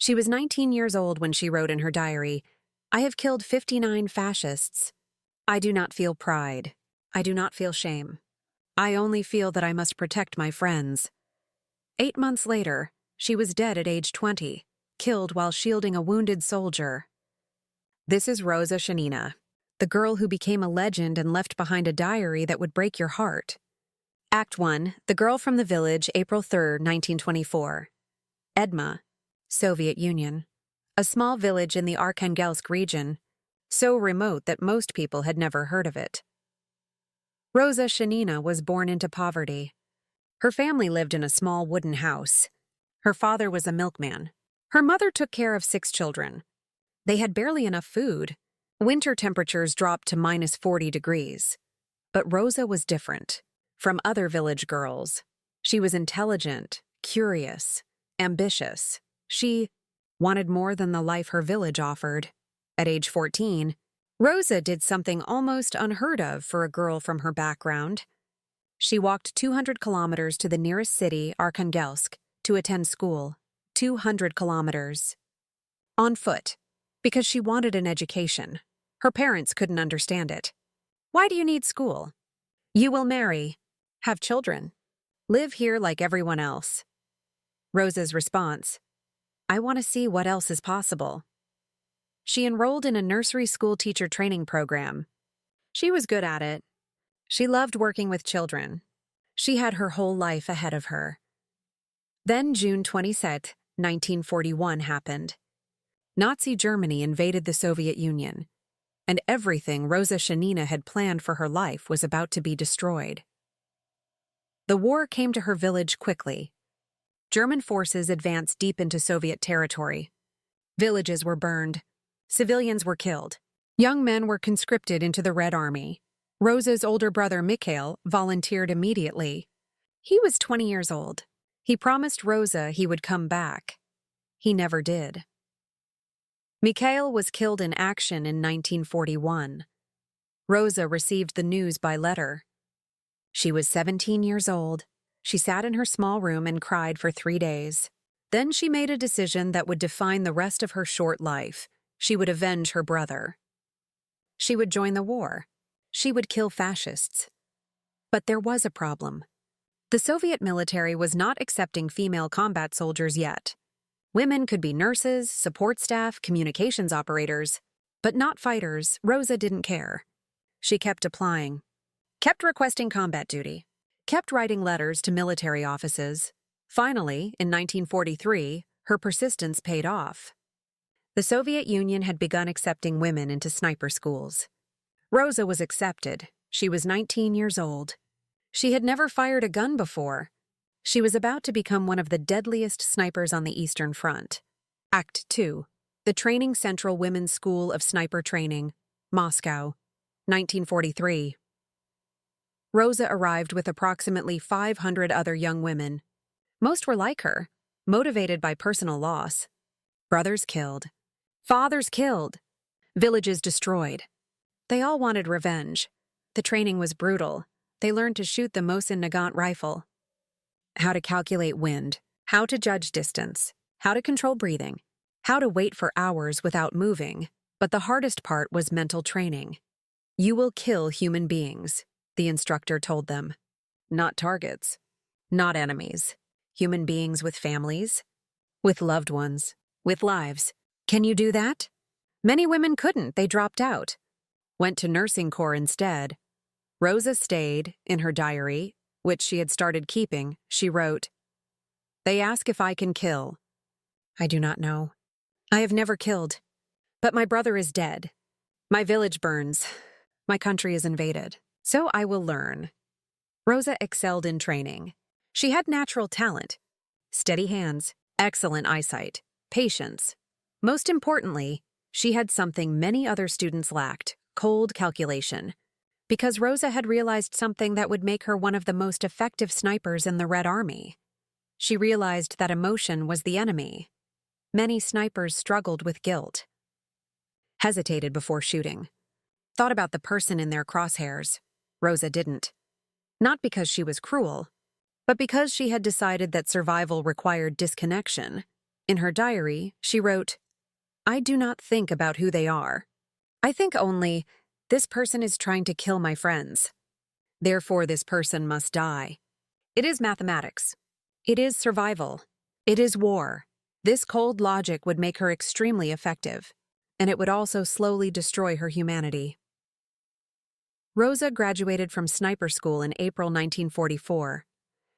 She was 19 years old when she wrote in her diary, "I have killed 59 fascists. I do not feel pride. I do not feel shame. I only feel that I must protect my friends." 8 months later, she was dead at age 20, killed while shielding a wounded soldier. This is Roza Shanina, the girl who became a legend and left behind a diary that would break your heart. Act 1, The Girl from the Village, April 3, 1924. Edma, Soviet Union. A small village in the Arkhangelsk region, so remote that most people had never heard of it. Roza Shanina was born into poverty. Her family lived in a small wooden house. Her father was a milkman. Her mother took care of 6 children. They had barely enough food. Winter temperatures dropped to -40 degrees. But Roza was different from other village girls. She was intelligent, curious, ambitious. She wanted more than the life her village offered. At age 14, Roza did something almost unheard of for a girl from her background. She walked 200 kilometers to the nearest city, Arkhangelsk, to attend school. 200 kilometers. On foot, because she wanted an education. Her parents couldn't understand it. "Why do you need school? You will marry, have children, live here like everyone else." Roza's response, "I want to see what else is possible." She enrolled in a nursery school teacher training program. She was good at it. She loved working with children. She had her whole life ahead of her. Then June 27, 1941 happened. Nazi Germany invaded the Soviet Union, and everything Roza Shanina had planned for her life was about to be destroyed. The war came to her village quickly. German forces advanced deep into Soviet territory. Villages were burned. Civilians were killed. Young men were conscripted into the Red Army. Roza's older brother Mikhail volunteered immediately. He was 20 years old. He promised Roza he would come back. He never did. Mikhail was killed in action in 1941. Roza received the news by letter. She was 17 years old. She sat in her small room and cried for 3 days. Then she made a decision that would define the rest of her short life. She would avenge her brother. She would join the war. She would kill fascists. But there was a problem. The Soviet military was not accepting female combat soldiers yet. Women could be nurses, support staff, communications operators, but not fighters. Roza didn't care. She kept applying, kept requesting combat duty, kept writing letters to military offices. Finally, in 1943, her persistence paid off. The Soviet Union had begun accepting women into sniper schools. Roza was accepted. She was 19 years old. She had never fired a gun before. She was about to become one of the deadliest snipers on the Eastern Front. Act 2, The Training Central Women's School of Sniper Training, Moscow, 1943. Roza arrived with approximately 500 other young women. Most were like her, motivated by personal loss. Brothers killed. Fathers killed. Villages destroyed. They all wanted revenge. The training was brutal. They learned to shoot the Mosin Nagant rifle, how to calculate wind, how to judge distance, how to control breathing, how to wait for hours without moving. But the hardest part was mental training. "You will kill human beings," the instructor told them. Not targets, not enemies. Human beings with families, with loved ones, with lives. Can you do that? Many women couldn't. They dropped out. Went to nursing corps instead. Roza stayed. In her diary, which she had started keeping, she wrote, "They ask if I can kill. I do not know. I have never killed. But my brother is dead. My village burns. My country is invaded. So I will learn." Roza excelled in training. She had natural talent, steady hands, excellent eyesight, patience. Most importantly, she had something many other students lacked: cold calculation. Because Roza had realized something that would make her one of the most effective snipers in the Red Army. She realized that emotion was the enemy. Many snipers struggled with guilt, hesitated before shooting, thought about the person in their crosshairs. Roza didn't. Not because she was cruel, but because she had decided that survival required disconnection. In her diary, she wrote, "I do not think about who they are. I think only, this person is trying to kill my friends. Therefore, this person must die. It is mathematics. It is survival. It is war. This cold logic would make her extremely effective, and it would also slowly destroy her humanity." Roza graduated from sniper school in April 1944.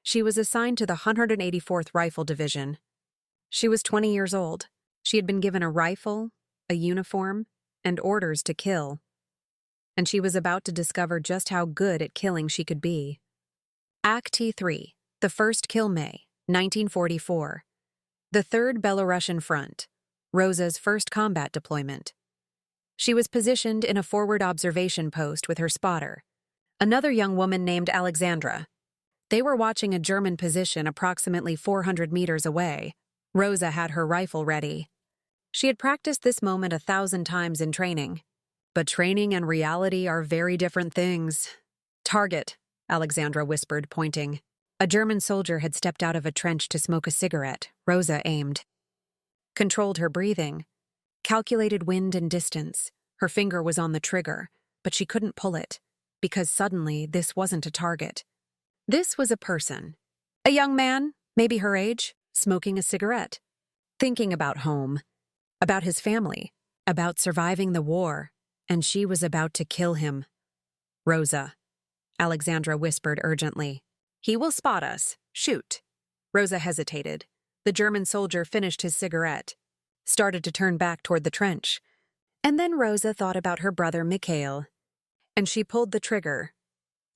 She was assigned to the 184th Rifle Division. She was 20 years old. She had been given a rifle, a uniform, and orders to kill. And she was about to discover just how good at killing she could be. Act T3, the first kill May, 1944. The 3rd Belarusian Front, Roza's first combat deployment. She was positioned in a forward observation post with her spotter, another young woman named Alexandra. They were watching a German position approximately 400 meters away. Roza had her rifle ready. She had practiced this moment 1,000 times in training. But training and reality are very different things. "Target," Alexandra whispered, pointing. A German soldier had stepped out of a trench to smoke a cigarette. Roza aimed. Controlled her breathing. Calculated wind and distance. Her finger was on the trigger, but she couldn't pull it, because suddenly this wasn't a target. This was a person. A young man, maybe her age, smoking a cigarette. Thinking about home, about his family, about surviving the war, and she was about to kill him. "Roza," Alexandra whispered urgently. "He will spot us. Shoot." Roza hesitated. The German soldier finished his cigarette, started to turn back toward the trench. And then Roza thought about her brother Mikhail, and she pulled the trigger.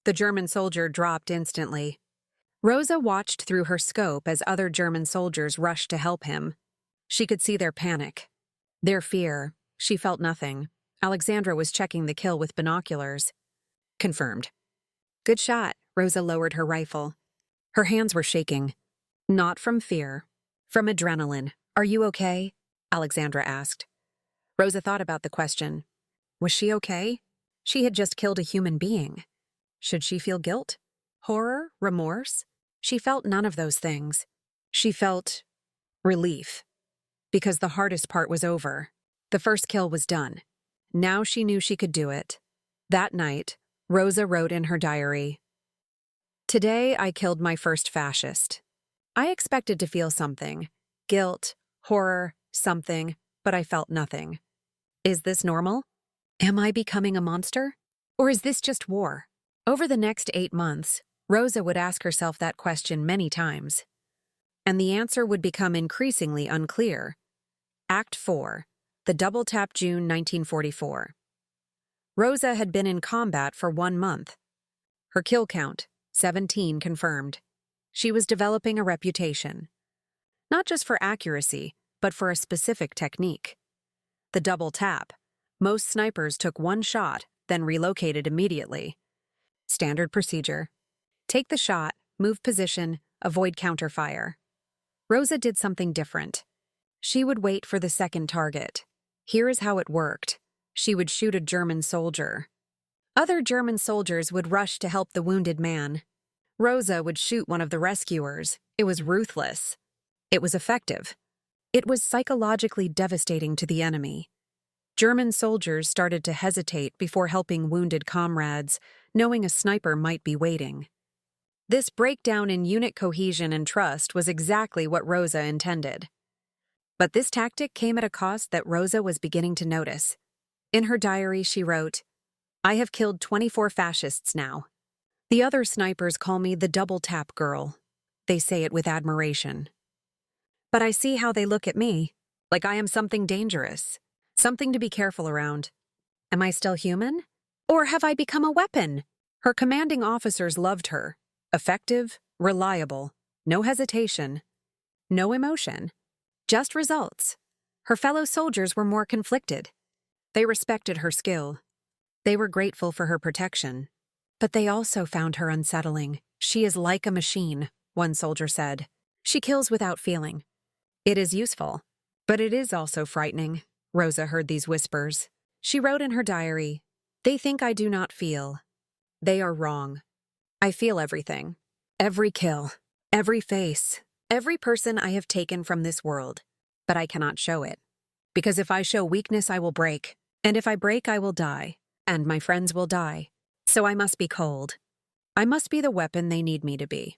The German soldier dropped instantly. Roza watched through her scope as other German soldiers rushed to help him. She could see their panic, their fear. She felt nothing. Alexandra was checking the kill with binoculars. Confirmed. "Good shot." Roza lowered her rifle. Her hands were shaking. Not from fear, from adrenaline. "Are you okay?" Alexandra asked. Roza thought about the question. Was she okay? She had just killed a human being. Should she feel guilt? Horror? Remorse? She felt none of those things. She felt relief. Because the hardest part was over. The first kill was done. Now she knew she could do it. That night, Roza wrote in her diary, "Today I killed my first fascist. I expected to feel something. Guilt, horror, something, but I felt nothing. Is this normal? Am I becoming a monster? Or is this just war?" Over the next 8 months, Roza would ask herself that question many times. And the answer would become increasingly unclear. Act 4, the Double Tap, June 1944. Roza had been in combat for 1 month. Her kill count, 17 confirmed. She was developing a reputation. Not just for accuracy, but for a specific technique. The double tap. Most snipers took 1 shot, then relocated immediately. Standard procedure. Take the shot, move position, avoid counterfire. Roza did something different. She would wait for the second target. Here is how it worked. She would shoot a German soldier. Other German soldiers would rush to help the wounded man. Roza would shoot one of the rescuers. It was ruthless. It was effective. It was psychologically devastating to the enemy. German soldiers started to hesitate before helping wounded comrades, knowing a sniper might be waiting. This breakdown in unit cohesion and trust was exactly what Roza intended. But this tactic came at a cost that Roza was beginning to notice. In her diary, she wrote, "I have killed 24 fascists now. The other snipers call me the double tap girl. They say it with admiration. But I see how they look at me, like I am something dangerous, something to be careful around. Am I still human? Or have I become a weapon?" Her commanding officers loved her. Effective, reliable, no hesitation, no emotion, just results. Her fellow soldiers were more conflicted. They respected her skill. They were grateful for her protection. But they also found her unsettling. "She is like a machine," one soldier said. "She kills without feeling. It is useful, but it is also frightening." Roza heard these whispers. She wrote in her diary, "They think I do not feel. They are wrong. I feel everything. Every kill, every face, every person I have taken from this world. but I cannot show it. Because if I show weakness, I will break. And if I break, I will die. And my friends will die. So I must be cold. I must be the weapon they need me to be.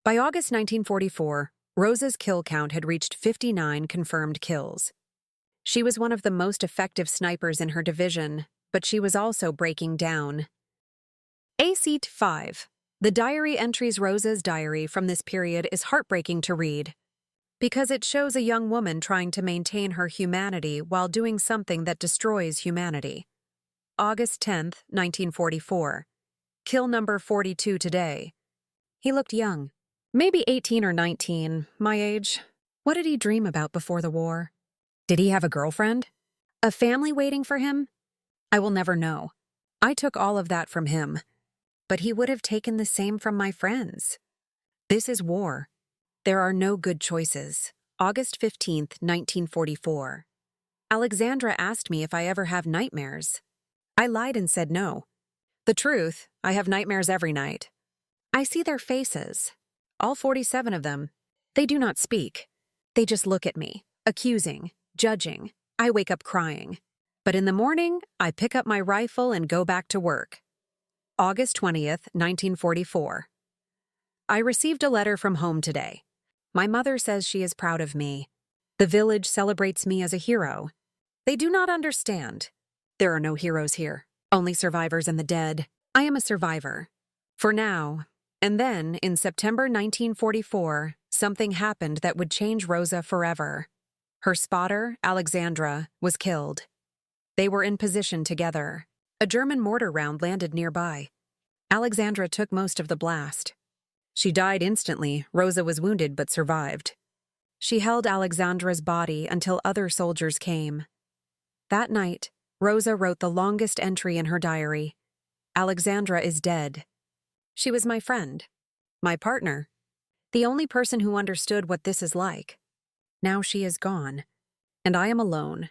By August 1944, Roza's kill count had reached 59 confirmed kills. She was one of the most effective snipers in her division, but she was also breaking down. A-Seat 5. The diary entries. Roza's diary from this period is heartbreaking to read, because it shows a young woman trying to maintain her humanity while doing something that destroys humanity. August 10, 1944. Kill number 42 today. He looked young. Maybe 18 or 19, my age. What did he dream about before the war? Did he have a girlfriend? A family waiting for him? I will never know. I took all of that from him. But he would have taken the same from my friends. This is war. There are no good choices. August 15, 1944. Alexandra asked me if I ever have nightmares. I lied and said no. The truth, I have nightmares every night. I see their faces. All 47 of them. They do not speak. They just look at me, accusing, judging. I wake up crying. But in the morning, I pick up my rifle and go back to work. August 20th, 1944. I received a letter from home today. My mother says she is proud of me. The village celebrates me as a hero. They do not understand. There are no heroes here, only survivors and the dead. I am a survivor. For now. And then, in September 1944, something happened that would change Roza forever. Her spotter, Alexandra, was killed. They were in position together. A German mortar round landed nearby. Alexandra took most of the blast. She died instantly. Roza was wounded but survived. She held Alexandra's body until other soldiers came. That night, Roza wrote the longest entry in her diary. Alexandra is dead. She was my friend, my partner, the only person who understood what this is like. Now she is gone, and I am alone.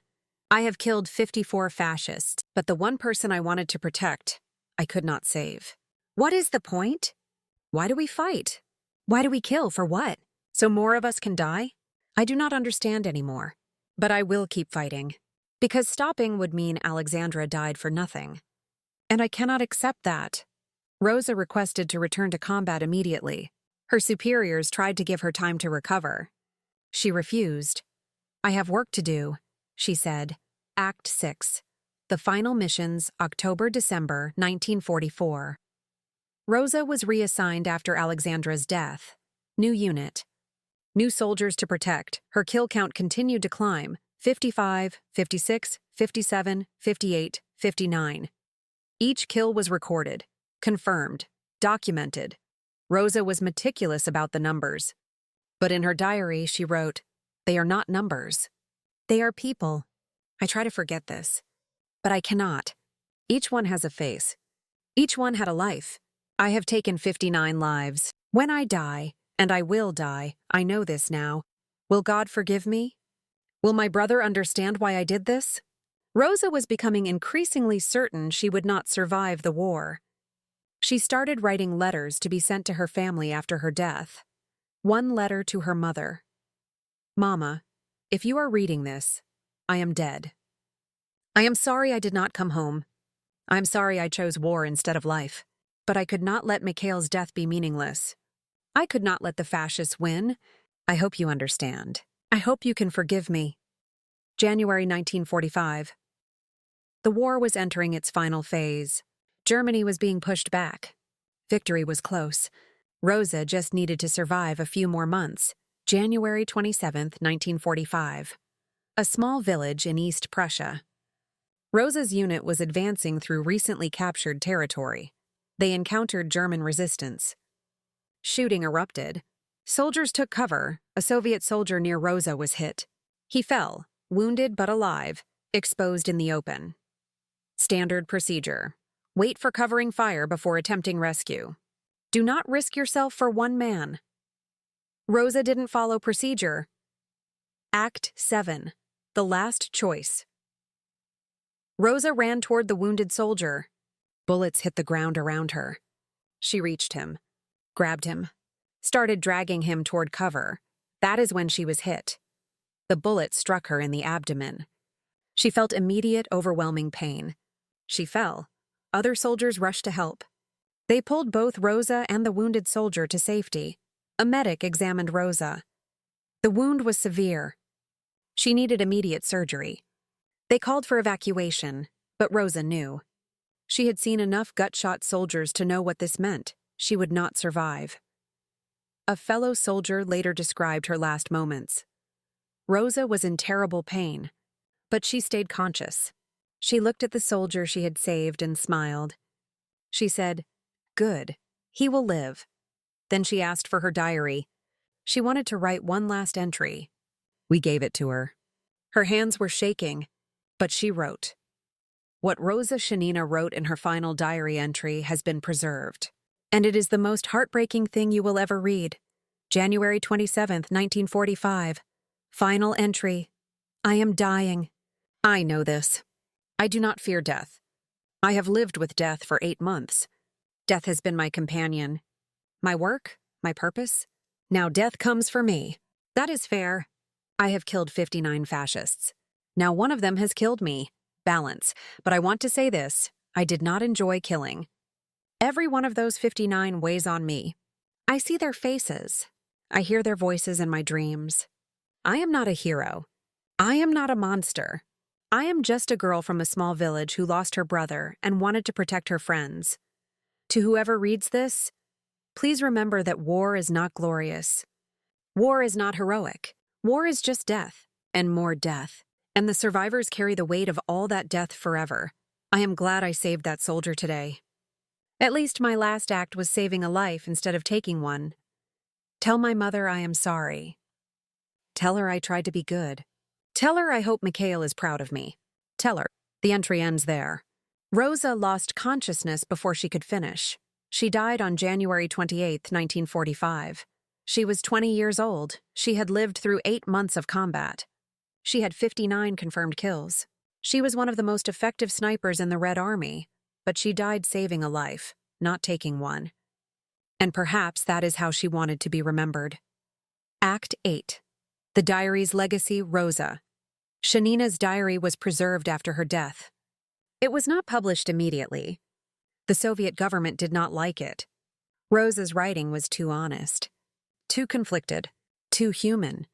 I have killed 54 fascists, but the one person I wanted to protect, I could not save. What is the point? Why do we fight? Why do we kill? For what? So more of us can die? I do not understand anymore. But I will keep fighting. Because stopping would mean Alexandra died for nothing. And I cannot accept that. Roza requested to return to combat immediately. Her superiors tried to give her time to recover. She refused. I have work to do, she said. Act 6. The Final Missions, October-December 1944. Roza was reassigned after Alexandra's death. New unit. New soldiers to protect. Her kill count continued to climb. 55, 56, 57, 58, 59. Each kill was recorded, confirmed, documented. Roza was meticulous about the numbers. But in her diary, she wrote, "They are not numbers. They are people." I try to forget this, but I cannot. Each one has a face. Each one had a life. I have taken 59 lives. When I die, and I will die, I know this now. Will God forgive me? Will my brother understand why I did this? Roza was becoming increasingly certain she would not survive the war. She started writing letters to be sent to her family after her death. One letter to her mother. Mama, if you are reading this, I am dead. I am sorry I did not come home. I am sorry I chose war instead of life. But I could not let Mikhail's death be meaningless. I could not let the fascists win. I hope you understand. I hope you can forgive me. January 1945. The war was entering its final phase. Germany was being pushed back. Victory was close. Roza just needed to survive a few more months. January 27, 1945. A small village in East Prussia. Roza's unit was advancing through recently captured territory. They encountered German resistance. Shooting erupted. Soldiers took cover. A Soviet soldier near Roza was hit. He fell, wounded but alive, exposed in the open. Standard procedure. Wait for covering fire before attempting rescue. Do not risk yourself for one man. Roza didn't follow procedure. Act 7. The last choice. Roza ran toward the wounded soldier. Bullets hit the ground around her. She reached him, grabbed him, started dragging him toward cover. That is when she was hit. The bullet struck her in the abdomen. She felt immediate, overwhelming pain. She fell. Other soldiers rushed to help. They pulled both Roza and the wounded soldier to safety. A medic examined Roza. The wound was severe. She needed immediate surgery. They called for evacuation, but Roza knew. She had seen enough gut-shot soldiers to know what this meant. She would not survive. A fellow soldier later described her last moments. Roza was in terrible pain, but she stayed conscious. She looked at the soldier she had saved and smiled. She said, "Good, he will live." Then she asked for her diary. She wanted to write one last entry. We gave it to her. Her hands were shaking, but she wrote. What Roza Shanina wrote in her final diary entry has been preserved, and it is the most heartbreaking thing you will ever read. January 27th, 1945. Final entry. I am dying. I know this. I do not fear death. I have lived with death for 8 months. Death has been my companion. My work, my purpose. Now death comes for me. That is fair. I have killed 59 fascists. Now one of them has killed me. Balance. But I want to say this. I did not enjoy killing. Every one of those 59 weighs on me. I see their faces. I hear their voices in my dreams. I am not a hero. I am not a monster. I am just a girl from a small village who lost her brother and wanted to protect her friends. To whoever reads this, please remember that war is not glorious. War is not heroic. War is just death, and more death. And the survivors carry the weight of all that death forever. I am glad I saved that soldier today. At least my last act was saving a life instead of taking one. Tell my mother I am sorry. Tell her I tried to be good. Tell her I hope Mikhail is proud of me. Tell her. The entry ends there. Roza lost consciousness before she could finish. She died on January 28, 1945. She was 20 years old. She had lived through 8 months of combat. She had 59 confirmed kills. She was one of the most effective snipers in the Red Army, but she died saving a life, not taking one. And perhaps that is how she wanted to be remembered. Act 8. The diary's legacy, Roza. Shanina's diary was preserved after her death. It was not published immediately. The Soviet government did not like it. Roza's writing was too honest, too conflicted, too human.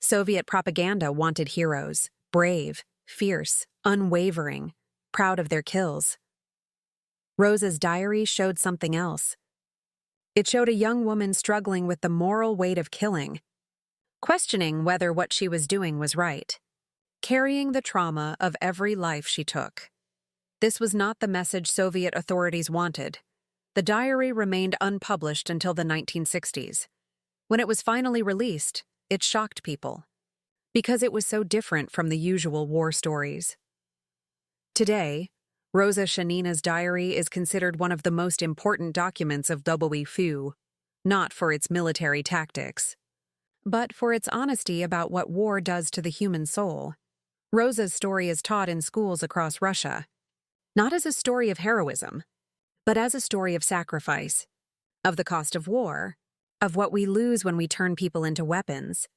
Soviet propaganda wanted heroes, brave, fierce, unwavering, proud of their kills. Roza's diary showed something else. It showed a young woman struggling with the moral weight of killing, questioning whether what she was doing was right, carrying the trauma of every life she took. This was not the message Soviet authorities wanted. The diary remained unpublished until the 1960s. When it was finally released, it shocked people, because it was so different from the usual war stories. Today, Roza Shanina's diary is considered one of the most important documents of WWII, not for its military tactics, but for its honesty about what war does to the human soul. Roza's story is taught in schools across Russia, not as a story of heroism, but as a story of sacrifice, of the cost of war, of what we lose when we turn people into weapons.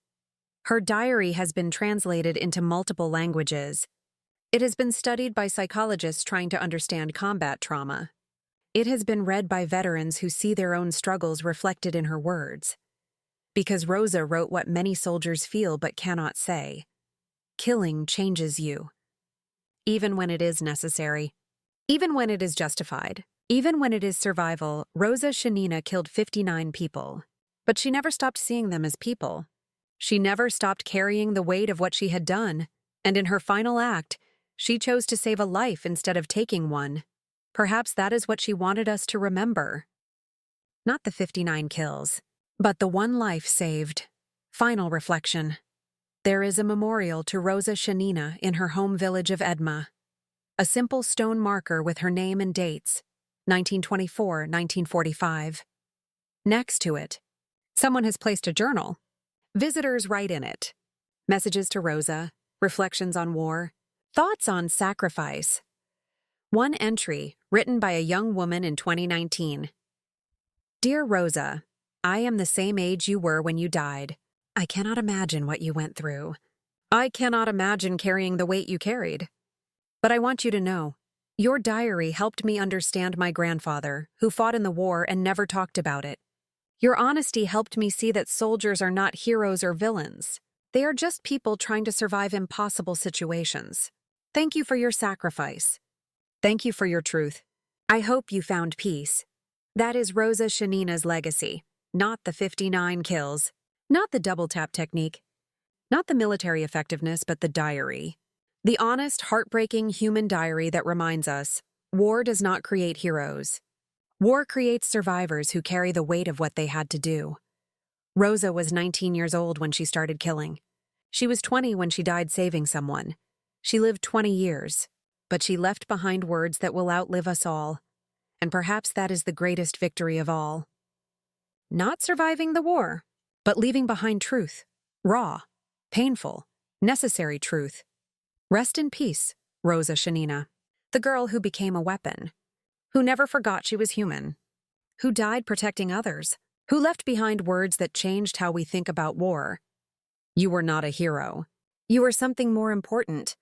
Her diary has been translated into multiple languages. It has been studied by psychologists trying to understand combat trauma. It has been read by veterans who see their own struggles reflected in her words. Because Roza wrote what many soldiers feel but cannot say. Killing changes you. Even when it is necessary. Even when it is justified. Even when it is survival, Roza Shanina killed 59 people. But she never stopped seeing them as people. She never stopped carrying the weight of what she had done, and in her final act, she chose to save a life instead of taking one. Perhaps that is what she wanted us to remember. Not the 59 kills, but the one life saved. Final reflection. There is a memorial to Roza Shanina in her home village of Edma. A simple stone marker with her name and dates, 1924-1945. Next to it, someone has placed a journal. Visitors write in it. Messages to Roza, reflections on war, thoughts on sacrifice. One entry, written by a young woman in 2019. Dear Roza, I am the same age you were when you died. I cannot imagine what you went through. I cannot imagine carrying the weight you carried. But I want you to know, your diary helped me understand my grandfather, who fought in the war and never talked about it. Your honesty helped me see that soldiers are not heroes or villains. They are just people trying to survive impossible situations. Thank you for your sacrifice. Thank you for your truth. I hope you found peace. That is Roza Shanina's legacy, not the 59 kills, not the double tap technique, not the military effectiveness, but the diary. The honest, heartbreaking human diary that reminds us, war does not create heroes. War creates survivors who carry the weight of what they had to do. Roza was 19 years old when she started killing. She was 20 when she died saving someone. She lived 20 years, but she left behind words that will outlive us all. And perhaps that is the greatest victory of all. Not surviving the war, but leaving behind truth. Raw, painful, necessary truth. Rest in peace, Roza Shanina, the girl who became a weapon, who never forgot she was human, who died protecting others, who left behind words that changed how we think about war. You were not a hero. You were something more important.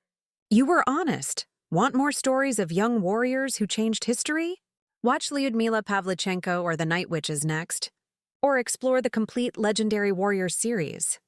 You were honest. Want more stories of young warriors who changed history? Watch Lyudmila Pavlichenko or The Night Witches next. Or explore the complete Legendary Warriors series.